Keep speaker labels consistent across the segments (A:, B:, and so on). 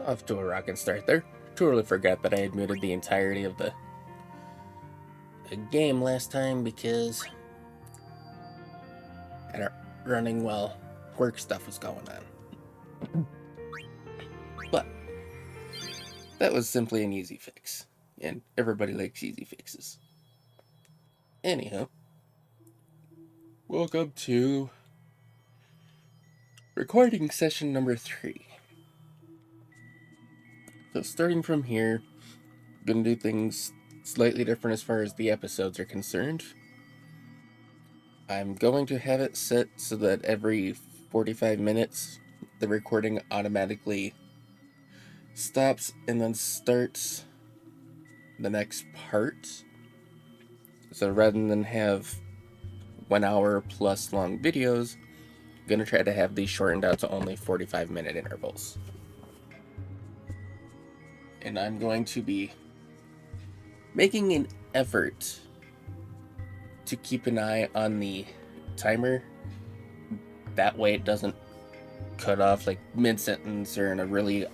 A: Off to a rockin' start there. Totally forgot that I had muted the entirety of the game last time because I had it running while work stuff was going on. But that was simply an easy fix, and everybody likes easy fixes. Anyhow, welcome to recording session number 3. So starting from here, I'm gonna do things slightly different as far as the episodes are concerned. I'm going to have it set so that every 45 minutes the recording automatically stops and then starts the next part. So rather than have 1 hour plus long videos, I'm going to try to have these shortened out to only 45-minute intervals. And I'm going to be making an effort to keep an eye on the timer. That way it doesn't cut off like mid-sentence or in a really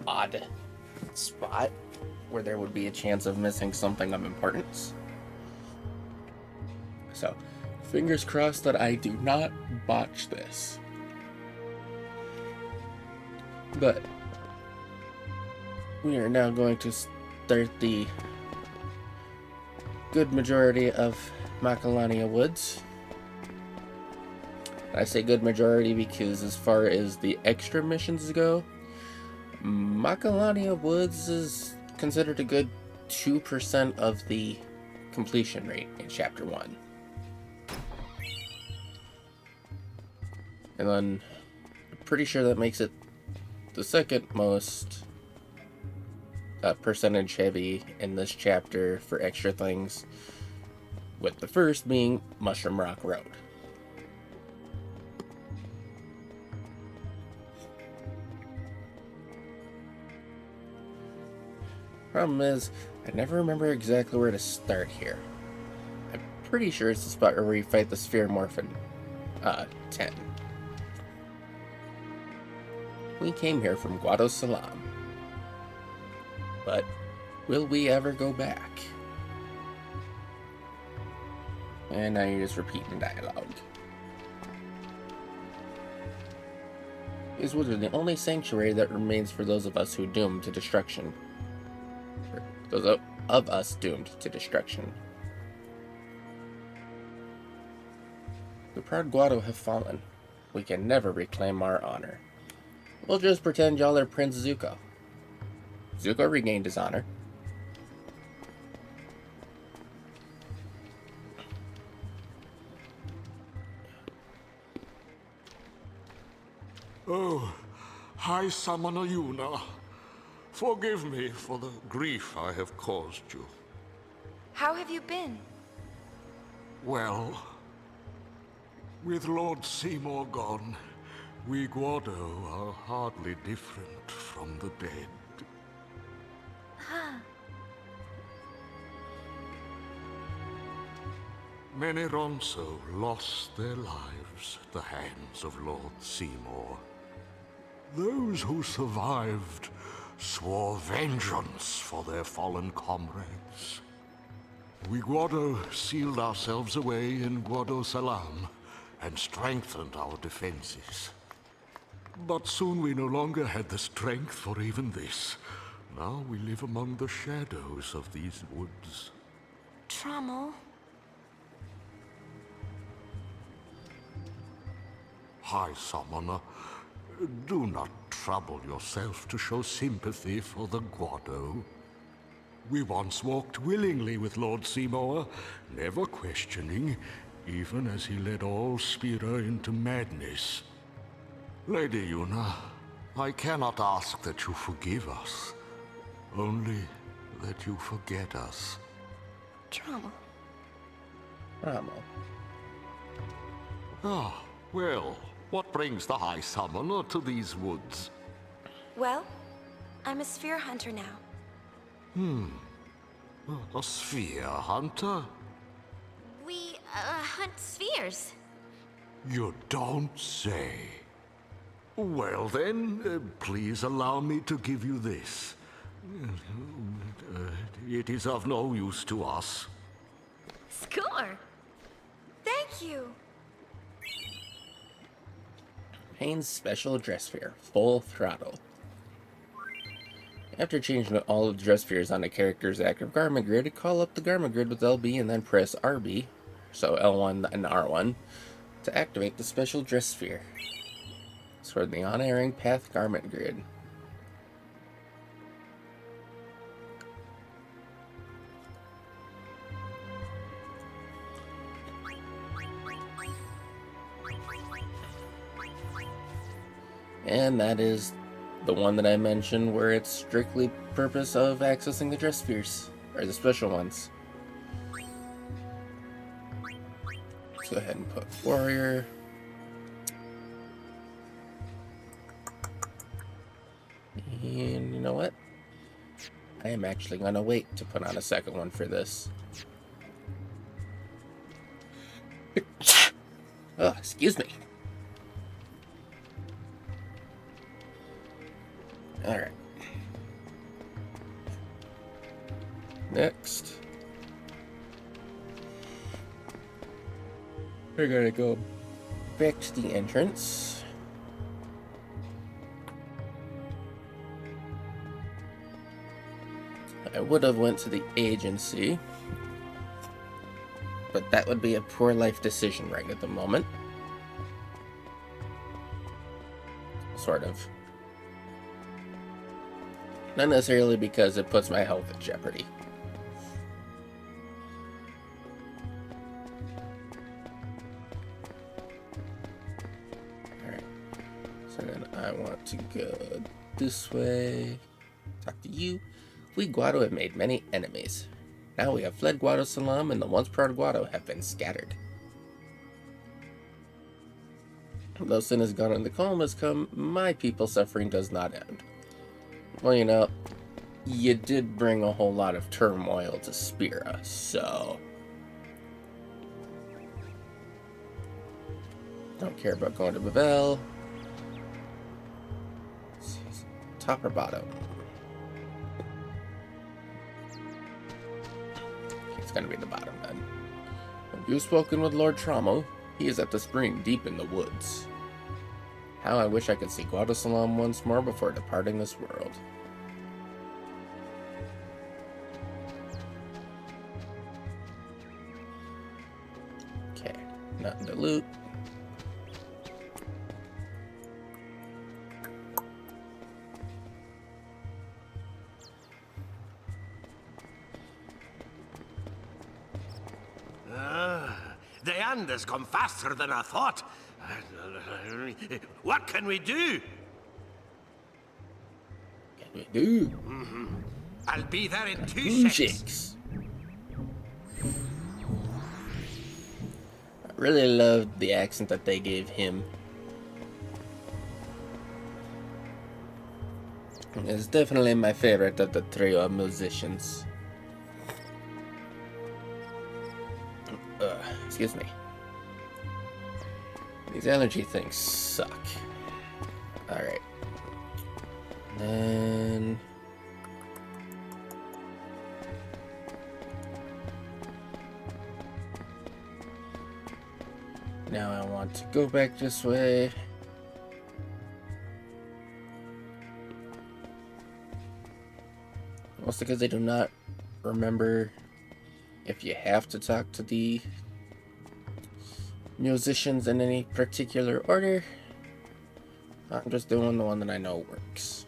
A: odd spot where there would be a chance of missing something of importance. So, fingers crossed that I do not botch this. But we are now going to start the good majority of Macalania Woods. I say good majority because as far as the extra missions go, Macalania Woods is considered a good 2% of the completion rate in Chapter 1. And then, I'm pretty sure that makes it the second most percentage heavy in this chapter for extra things, with the first being Mushroom Rock Road. Problem is, I never remember exactly where to start here. I'm pretty sure it's the spot where we fight the Sphere Morphin 10. We came here from Guado Salam. But will we ever go back? And now you're just repeating dialogue. These woods are the only sanctuary that remains for those of us who doomed to destruction. Those of us doomed to destruction. The proud Guado have fallen. We can never reclaim our honor. We'll just pretend y'all are Prince Zuko. Zuko regained his honor.
B: Oh, High Summoner Yuna, forgive me for the grief I have caused you.
C: How have you been?
B: Well, with Lord Seymour gone, we Guado are hardly different from the dead. Many Ronso lost their lives at the hands of Lord Seymour. Those who survived swore vengeance for their fallen comrades. We Guado sealed ourselves away in Guado Salam and strengthened our defenses. But soon we no longer had the strength for even this. Now we live among the shadows of these woods.
C: Trammel?
B: High Summoner, do not trouble yourself to show sympathy for the Guado. We once walked willingly with Lord Seymour, never questioning, even as he led all Spira into madness. Lady Yuna, I cannot ask that you forgive us, only that you forget us.
C: Trammel.
A: Trammel.
B: Ah, well, what brings the High Summoner to these woods?
C: Well, I'm a sphere hunter now.
B: A sphere hunter?
C: We, hunt spheres.
B: You don't say. Well then, please allow me to give you this. It is of no use to us.
C: Score! Thank you!
A: Payne's special dress sphere, full throttle. After changing all of the dress spheres on a character's active garment grid, call up the garment grid with LB and then press RB, so L1 and R1, to activate the special dress sphere. It's for the on-airing path garment grid. And that is the one that I mentioned where it's strictly purpose of accessing the dress spheres, or the special ones. Let's go ahead and put warrior. And you know what? I am actually gonna wait to put on a second one for this. Oh, excuse me. Alright. Next, we're gonna go back to the entrance. I would have went to the agency, but that would be a poor life decision right at the moment. Sort of. Not necessarily because it puts my health at jeopardy. Alright. So then I want to go this way. Talk to you. We Guado have made many enemies. Now we have fled Guado Salam, and the once proud Guado have been scattered. Though sin has gone and the calm has come, my people's suffering does not end. Well, you know, you did bring a whole lot of turmoil to Spira, so... Don't care about going to Babel. Top or bottom? It's gonna be the bottom then. Have you spoken with Lord Tramo? He is at the spring deep in the woods. How I wish I could see Guado Salam once more before departing this world. Okay, nothing to loot.
D: The end has come faster than I thought. What can we do? I'll be there in two shakes.
A: I really loved the accent that they gave him. It's definitely my favorite of the trio of musicians. Excuse me. These allergy things suck. Alright. Then... now I want to go back this way. Mostly because I do not remember if you have to talk to the musicians in any particular order. I'm just doing the one that I know works.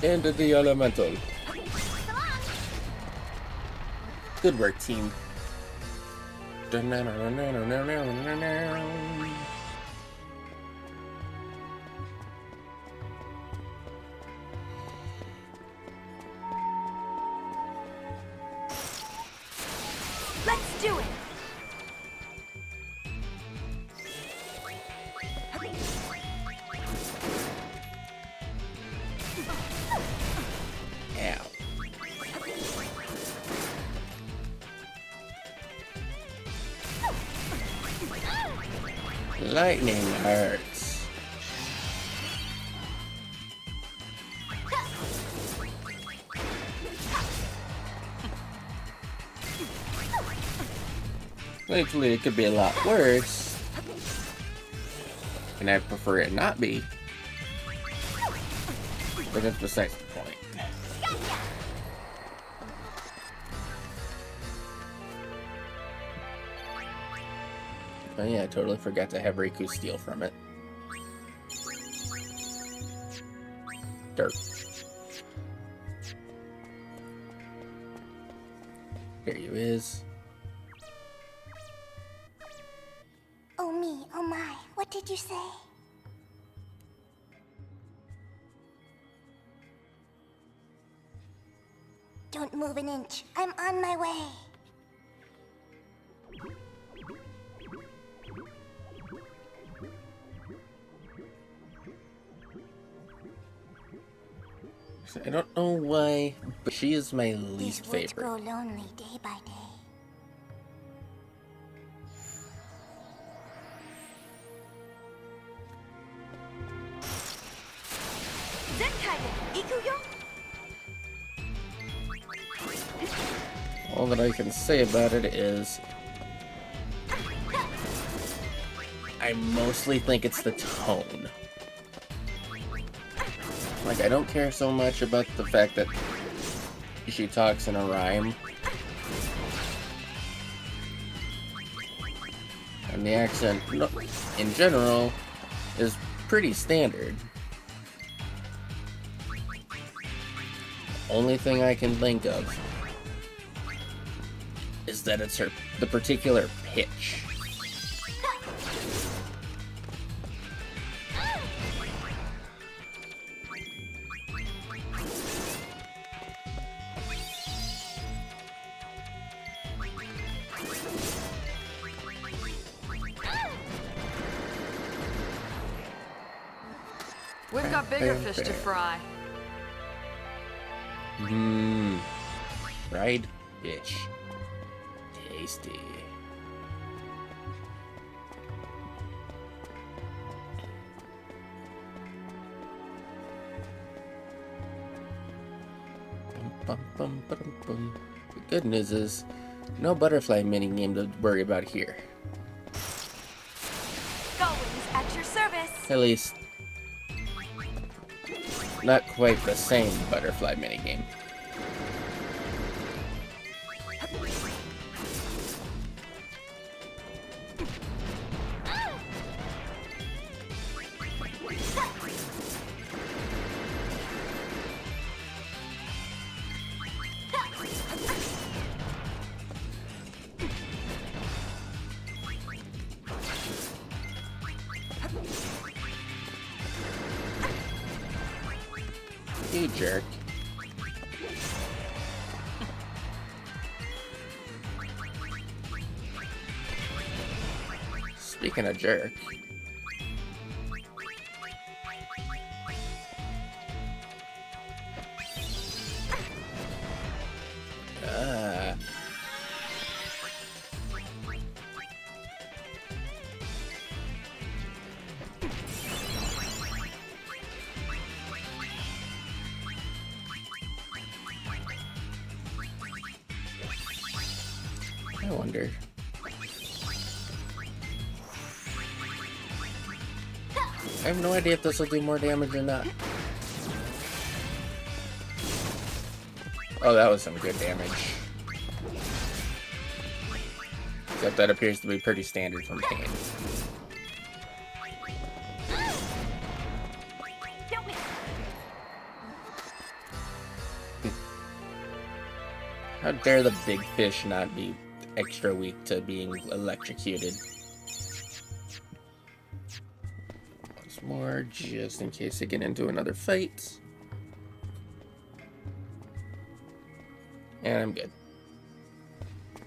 A: Into the elemental. Good work, team.
C: Let's do it!
A: Ow. Lightning hurts. Thankfully, it could be a lot worse. And I prefer it not be. But that's besides the point. Oh yeah, I totally forgot to have Riku steal from it. Dirt. Here you is.
C: Oh me, oh my, what did you say? Don't move an inch, I'm on my way.
A: I don't know why, but she is my least
C: These woods
A: favorite.
C: grow lonely day by day.
A: All that I can say about it is I mostly think it's the tone. Like, I don't care so much about the fact that she talks in a rhyme. And the accent, in general, is pretty standard. Only thing I can think of is that it's the particular pitch.
E: We've got bigger fish to fry.
A: Fried fish. Tasty. Bum, bum, bum, bum. The good news is, no butterfly minigame to worry about here.
C: Gullwings at your service.
A: At least, not quite the same butterfly minigame. You jerk. Speaking of jerk. I wonder. I have no idea if this will do more damage or not. Oh, that was some good damage. Except that appears to be pretty standard from Pain. How dare the big fish not be extra weak to being electrocuted? Once more, just in case they get into another fight. And I'm good.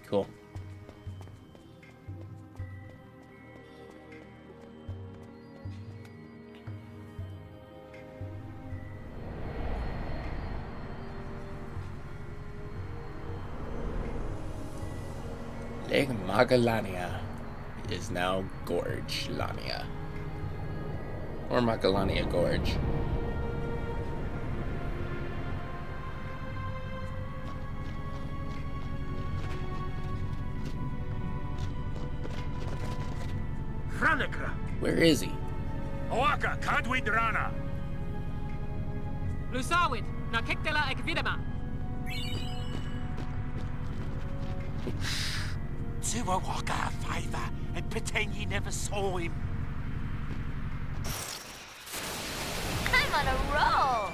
A: Cool. Lake Magalania is now Gorge Lania. Or Magalania Gorge.
D: Franekra.
A: Where is he?
D: Oaka, Kadwidrana.
E: Lusawid, na kiktela ek videma.
D: Do a Waka a favour and pretend you never saw him.
C: I'm on a roll.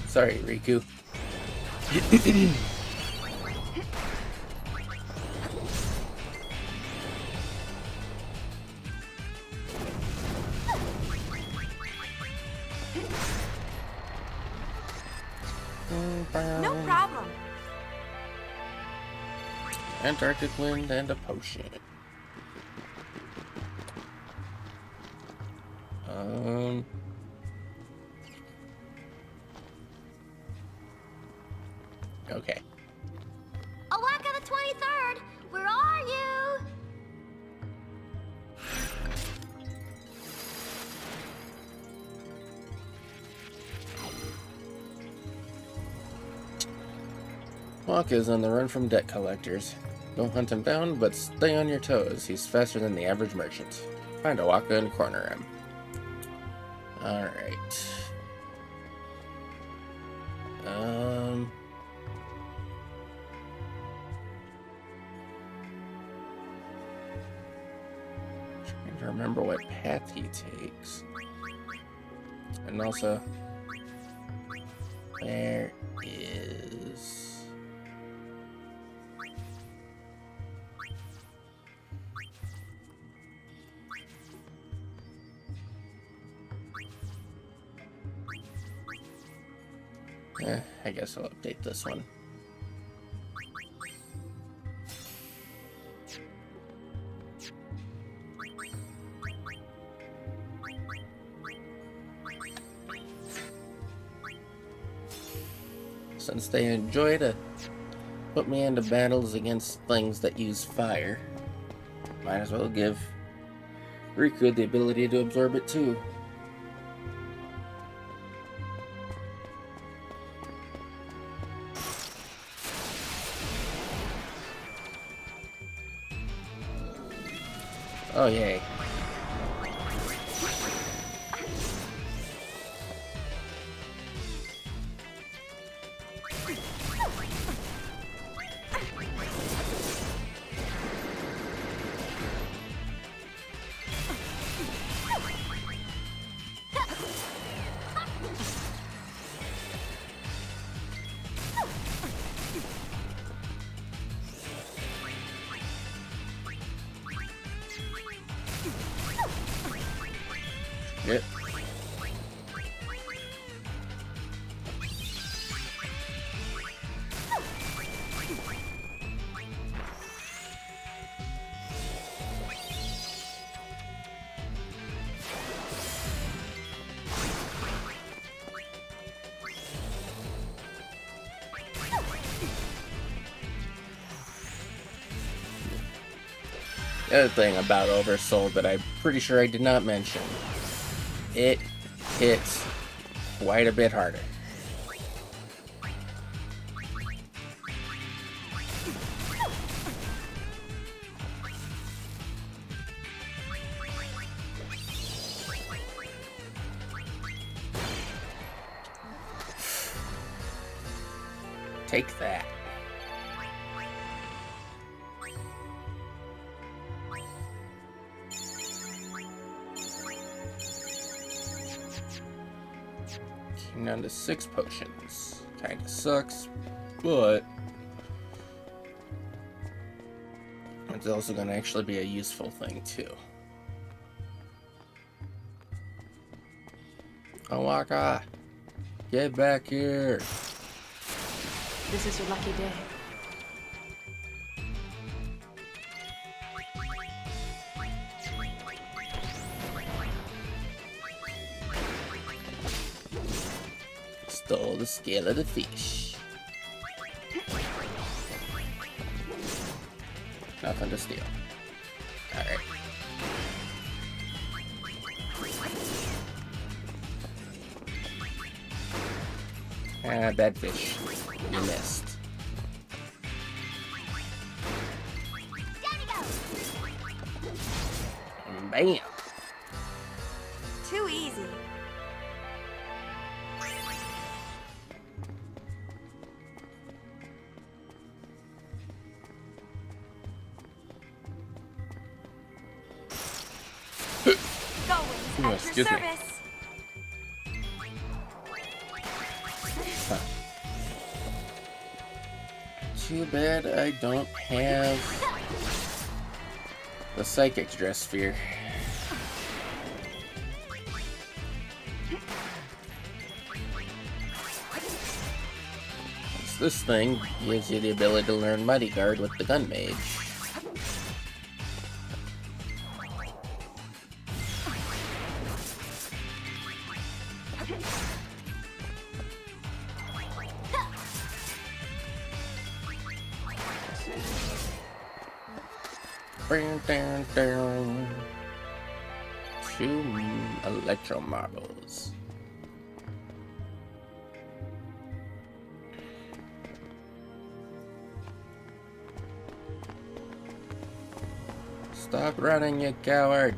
A: Sorry, Riku.
C: No problem.
A: Antarctic wind and a potion. Okay.
C: Awaka the 23rd, where are you?
A: Waka is on the run from debt collectors. Don't hunt him down, but stay on your toes. He's faster than the average merchant. Find a Waka and corner him. Alright. Trying to remember what path he takes. And also, where is... I guess I'll update this one. Since they enjoy to put me into battles against things that use fire, might as well give Riku the ability to absorb it too. Oh, yay. Yep. The other thing about Oversoul that I'm pretty sure I did not mention, it hits quite a bit harder. Take that. Came down to 6 potions. Kinda sucks, but it's also gonna actually be a useful thing too. Awaka! Get back here!
F: This is your lucky day.
A: Stole the scale of the fish. Nothing to steal. Alright. Ah, bad fish. You missed. Bam!
C: Too easy.
A: Ooh,
C: At your
A: excuse me.
C: service.
A: Too bad I don't have the psychic dress sphere. This thing gives you the ability to learn Mighty Guard with the Gun Mage. Down. 2 electro marbles. Stop running, you coward!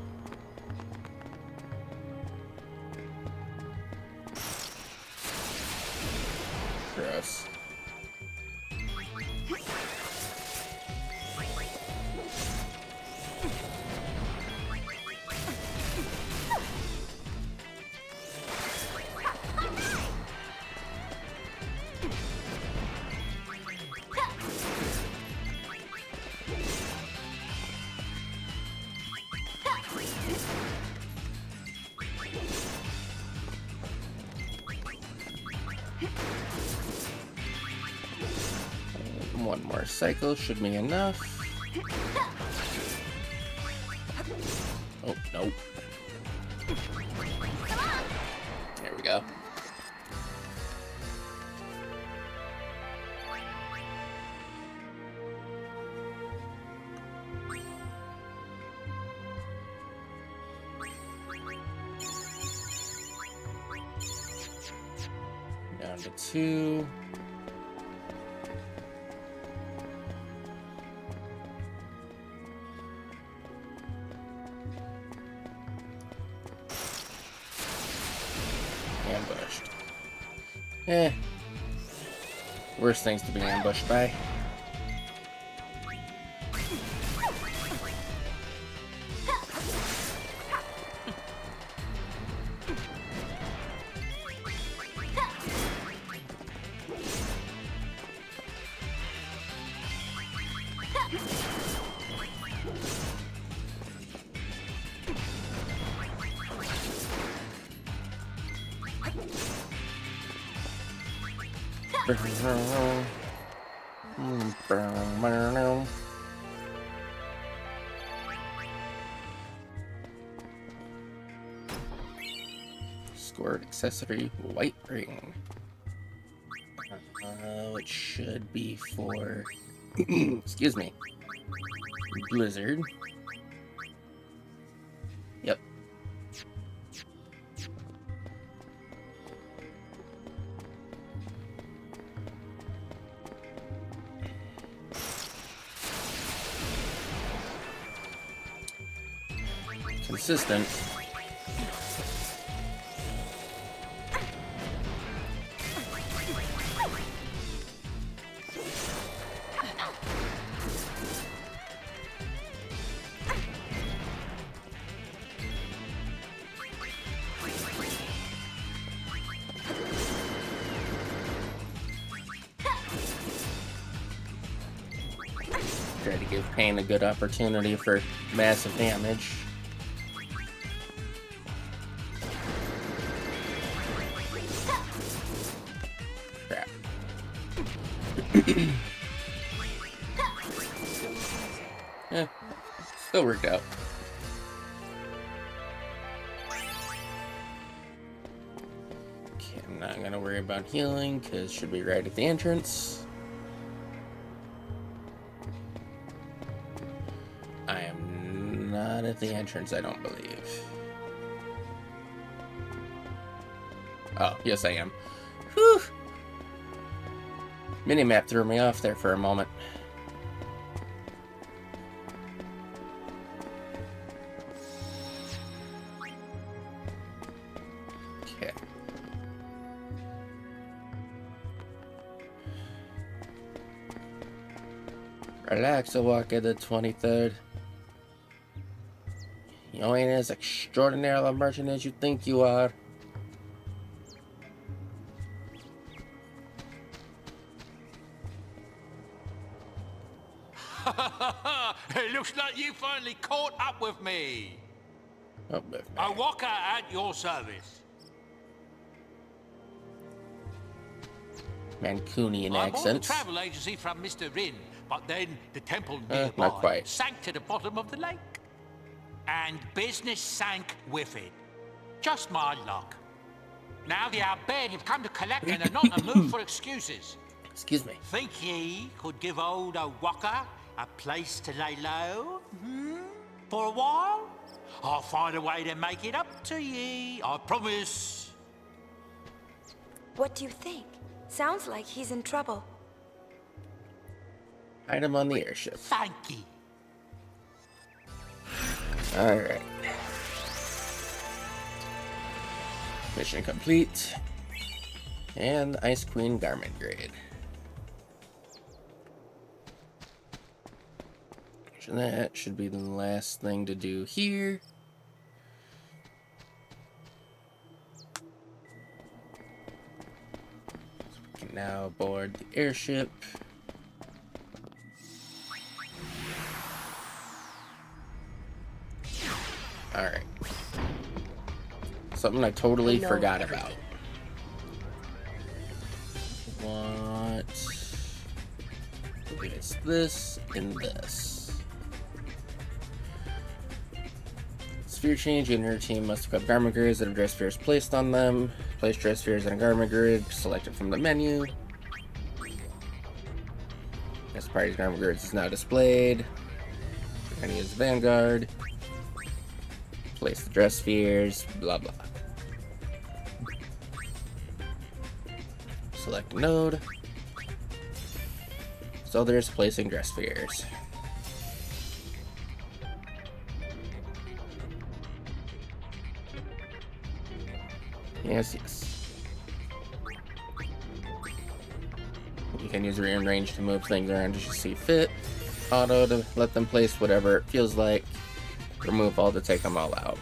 A: Gross. One more cycle should be enough. Oh, nope. There we go. Down to 2. Ambushed. Worse things to be ambushed by. Scored accessory white ring. It should be for excuse me, Blizzard. Yep. Consistent. Paying a good opportunity for massive damage. Crap. Yeah, still worked out. Okay, I'm not gonna worry about healing because it should be right at the entrance. I am not at the entrance, I don't believe. Oh, yes I am. Whew! Minimap threw me off there for a moment. Okay. Relax, I'll walk at the 23rd. You ain't as extraordinary a merchant as you think you are.
D: It looks like you finally caught up with me.
A: Oh, but
D: A walker at your service.
A: Mancunian
D: I bought a
A: accents.
D: travel agency from Mr. Rin, but then the temple
A: Not
D: nearby
A: quite.
D: sank to the bottom of the lake. And business sank with it. Just my luck. Now the Albert have come to collect and are not in a mood for excuses.
A: Excuse me.
D: Think ye could give old O'Walker a place to lay low? For a while? I'll find a way to make it up to ye, I promise.
G: What do you think? Sounds like he's in trouble.
A: Hide him on the airship.
D: Thank ye.
A: Alright. Mission complete. And Ice Queen Garment Grade. So that should be the last thing to do here. So we can now board the airship. Alright. Something I totally forgot about. What? It's this and this. Sphere change, you and your team must equip garment grids that have dress spheres placed on them. Place dress spheres in a garment grid, select it from the menu. This party's garment grids is now displayed. We're gonna use Vanguard. Place the dress spheres, blah blah. Select a node. So there's placing dress spheres. Yes, yes. You can use rearrange to move things around as you see fit. Auto to let them place whatever it feels like. Remove all to take them all out.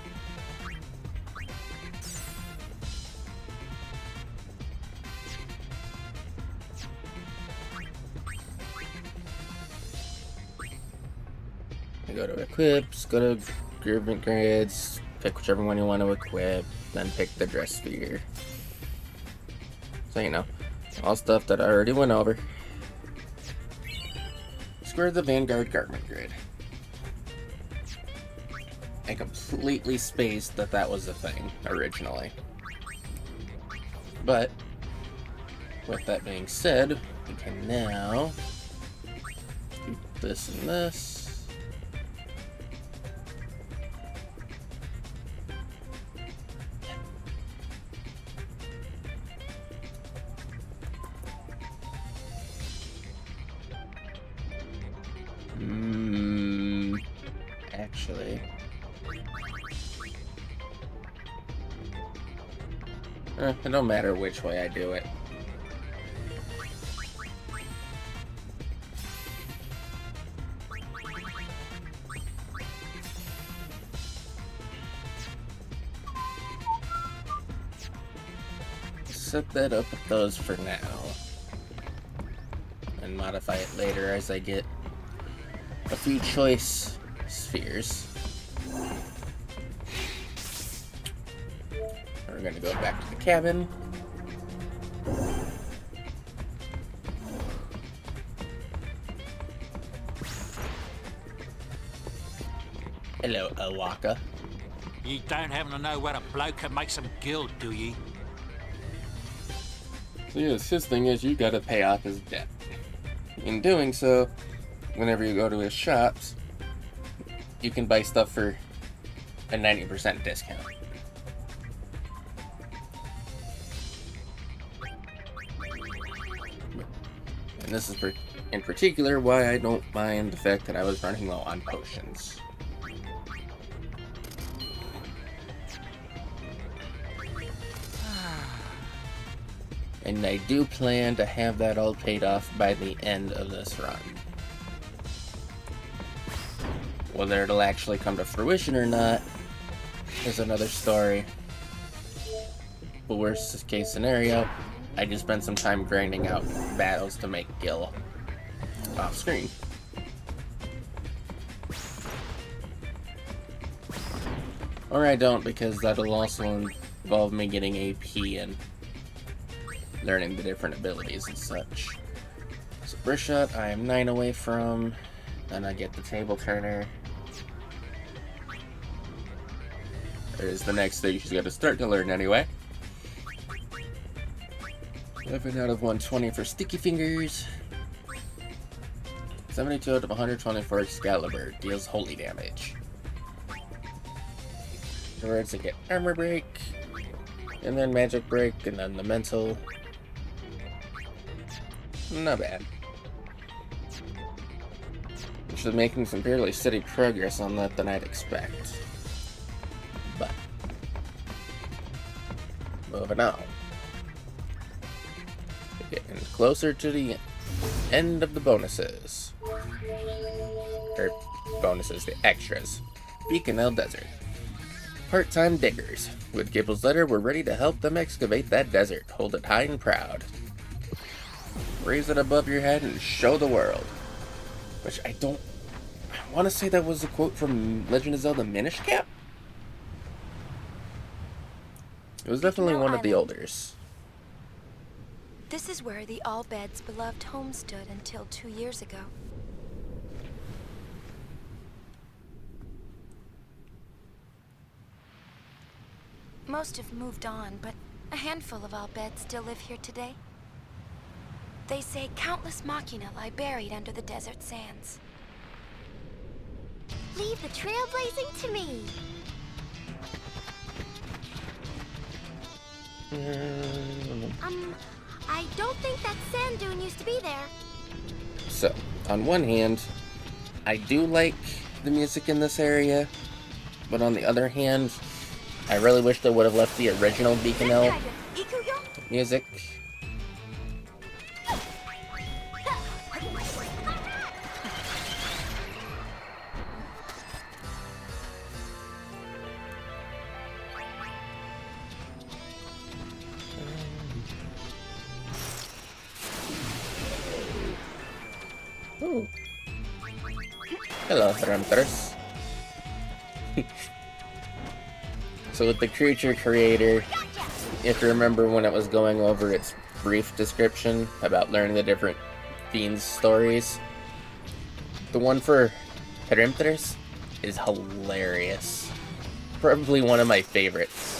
A: Go to equips, go to garment grids, pick whichever one you want to equip, then pick the dress sphere. So you know, all stuff that I already went over. Square the Vanguard garment grid. I completely spaced that that was a thing originally. But with that being said, we can now do this and this. Actually, it don't matter which way I do it. Set that up with those for now, and modify it later as I get a few choice spheres. We're gonna go back to the cabin. Hello, Awaka.
D: You don't happen to know where a bloke can make some guild, do ye?
A: So yes, his thing is you gotta pay off his debt. In doing so, whenever you go to his shops, you can buy stuff for a 90% discount. And this is in particular why I don't mind the fact that I was running low on potions. And I do plan to have that all paid off by the end of this run. Whether it'll actually come to fruition or not is another story. But worst case scenario, I just spent some time grinding out battles to make Gil off screen. Or I don't, because that'll also involve me getting AP and learning the different abilities and such. So Brick Shot, I am 9 away from. Then I get the Table Turner. There's the next thing she's got to start to learn anyway. 11 out of 120 for Sticky Fingers. 72 out of 120 for Excalibur. Deals holy damage. Afterwards I get Armor Break. And then Magic Break, and then the Mental. Not bad. Actually making some fairly steady progress on that than I'd expect. But moving on. We're getting closer to the end of the bonuses. Or bonuses, the extras. Beaconell Desert. Part-time diggers. With Gibble's letter, we're ready to help them excavate that desert. Hold it high and proud. Raise it above your head and show the world. Which I want to say that was a quote from Legend of Zelda Minish Cap? It was definitely one of the olders.
G: This is where the All-Bed's beloved home stood until 2 years ago. Most have moved on, but a handful of All-Beds still live here today. They say countless machina lie buried under the desert sands.
C: Leave the trailblazing to me. I don't think that sand dune used to be there.
A: So, on one hand, I do like the music in this area, but on the other hand, I really wish they would have left the original Beaconell music. Ooh. Hello, Ramters. So with the creature creator, if you remember when it was going over its brief description about learning the different fiends' stories, the one for Perimeters is hilarious. Probably one of my favorites.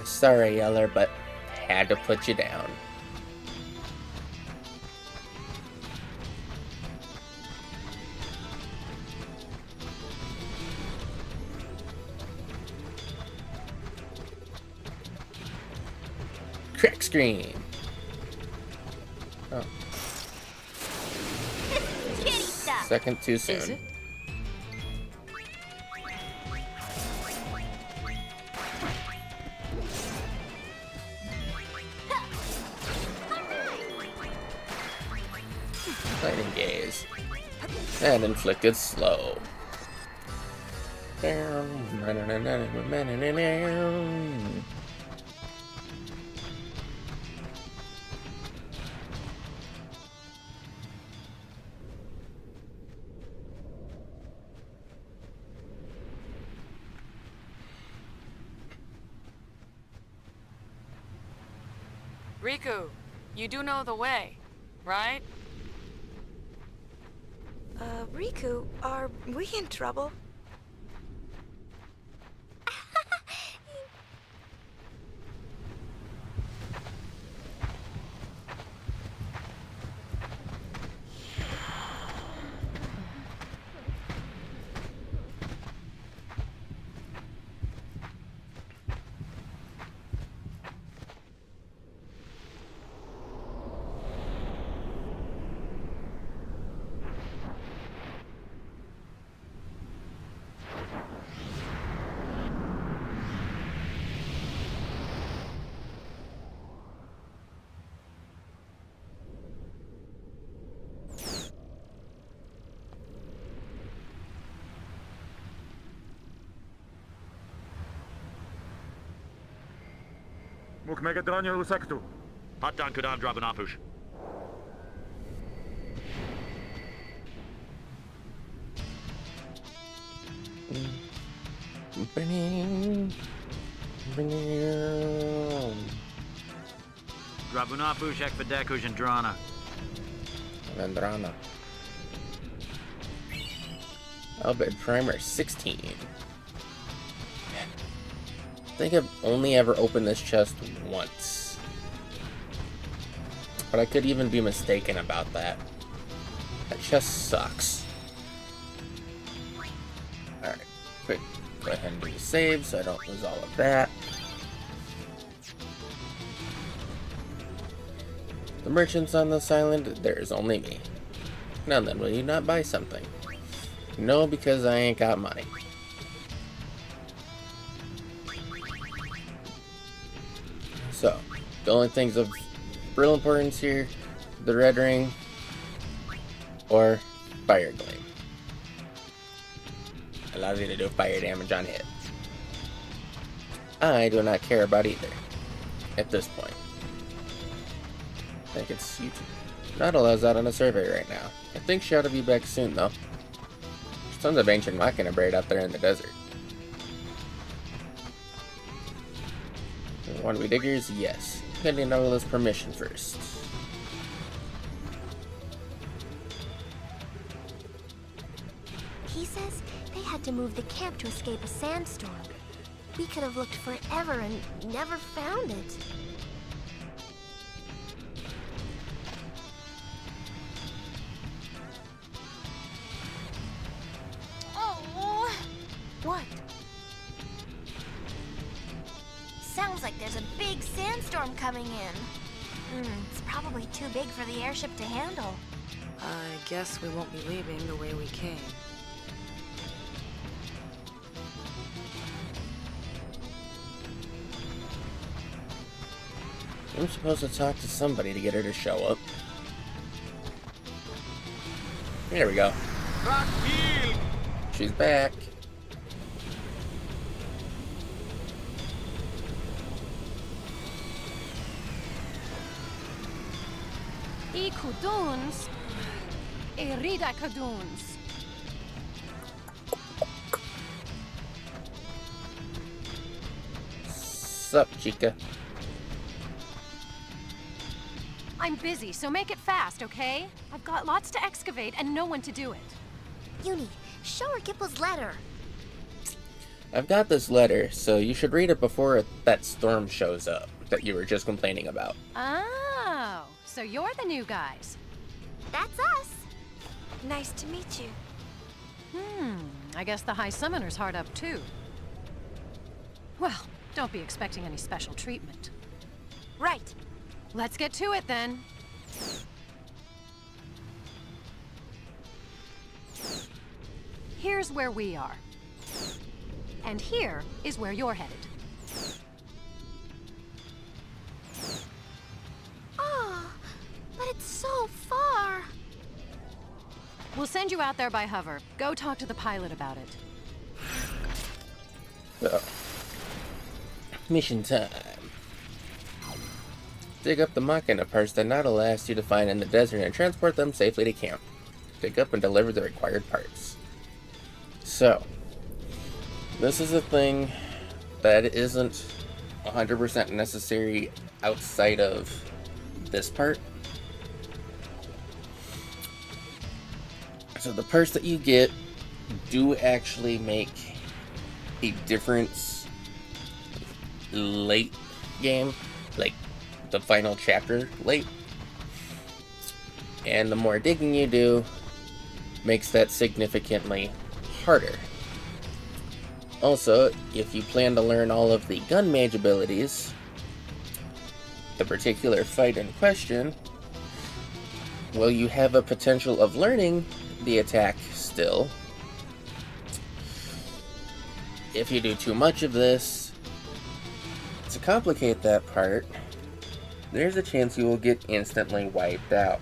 A: Sorry, Yeller, but had to put you down. Crack screen. Oh.
C: Kitty stuff.
A: Second too soon.
F: Is it?
A: Lightning gaze. And inflicted slow.
F: Riku, you do know the way, right?
G: Riku, are we in trouble?
H: Mógł Megadronie usektu.
I: Hattan Kudan Drabanapush. Drabunapush Ekvadeku Jandrana.
A: Vendrana. Albed Primer 16. I think I've only ever opened this chest once. But I could even be mistaken about that. That chest sucks. Alright, quick. Go ahead and do the save so I don't lose all of that. The merchants on this island, there's only me. Now then, will you not buy something? No, because I ain't got money. So, the only things of real importance here, the red ring, or fire gleam. Allows you to do fire damage on hit. I do not care about either, at this point. I think it's YouTube. Not allows that on a survey right now. I think she ought to be back soon, though. There's tons of ancient machina braid out there in the desert. Want to be diggers? Yes. Pending Novel's permission first.
C: He says they had to move the camp to escape a sandstorm. We could have looked forever and never found it. Oh! What? Sounds like there's a big sandstorm coming in. It's probably too big for the airship to handle.
F: I guess we won't be leaving the way we came.
A: I'm supposed to talk to somebody to get her to show up. There we go. She's back.
E: Kuduns, Erida Kuduns.
A: Sup, chica?
E: I'm busy, so make it fast, okay? I've got lots to excavate and no one to do it.
C: Uni, show her Gipple's letter.
A: I've got this letter, so you should read it before that storm shows up that you were just complaining about.
E: Oh, so you're the new guys.
C: That's us.
G: Nice to meet you.
E: I guess the High Summoner's hard up too. Well, don't be expecting any special treatment.
G: Right.
E: Let's get to it then. Here's where we are. And here is where you're headed.
C: Oh, but it's so far.
E: We'll send you out there by hover. Go talk to the pilot about it.
A: So, mission time. Dig up the Machina parts that Nautil asked you to find in the desert and transport them safely to camp. Dig up and deliver the required parts. So, this is a thing that isn't 100% necessary outside of this part. So the parts that you get do actually make a difference late game, like the final chapter late. And the more digging you do makes that significantly harder. Also, if you plan to learn all of the gun mage abilities, the particular fight in question, well, you have a potential of learning the attack still. If you do too much of this, to complicate that part, there's a chance you will get instantly wiped out.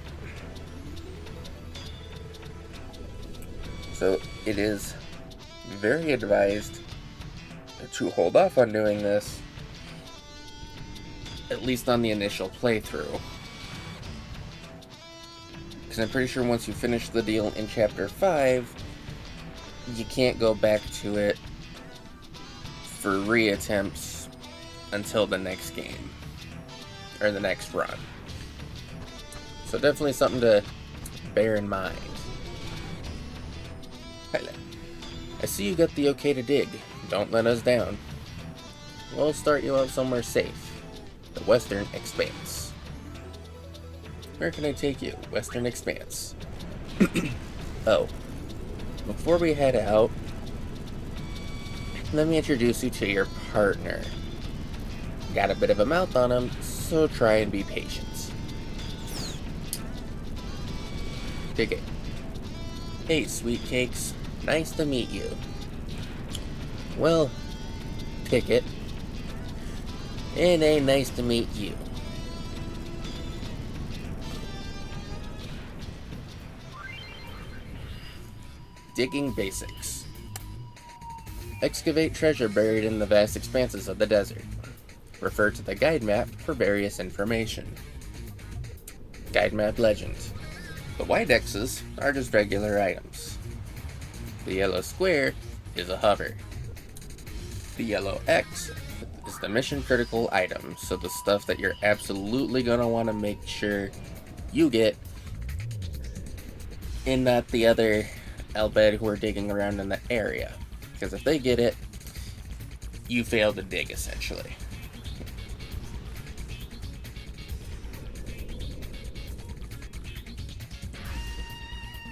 A: So it is very advised to hold off on doing this, at least on the initial playthrough. Because I'm pretty sure once you finish the deal in Chapter 5, you can't go back to it for reattempts until the next game, or the next run. So definitely something to bear in mind. I see you got the okay to dig. Don't let us down. We'll start you out somewhere safe. The Western Expanse. Where can I take you? Western Expanse. Oh. Before we head out, let me introduce you to your partner. Got a bit of a mouth on him, so try and be patient. Dig it. Hey, sweet cakes. Nice to meet you. Well, Picket. It ain't nice to meet you. Digging basics. Excavate treasure buried in the vast expanses of the desert. Refer to the guide map for various information. Guide map legend. The white X's are just regular items. The yellow square is a hover. The yellow X is the mission critical item, so the stuff that you're absolutely going to want to make sure you get, and not the other Albed who are digging around in the area. Because if they get it, you fail to dig, essentially.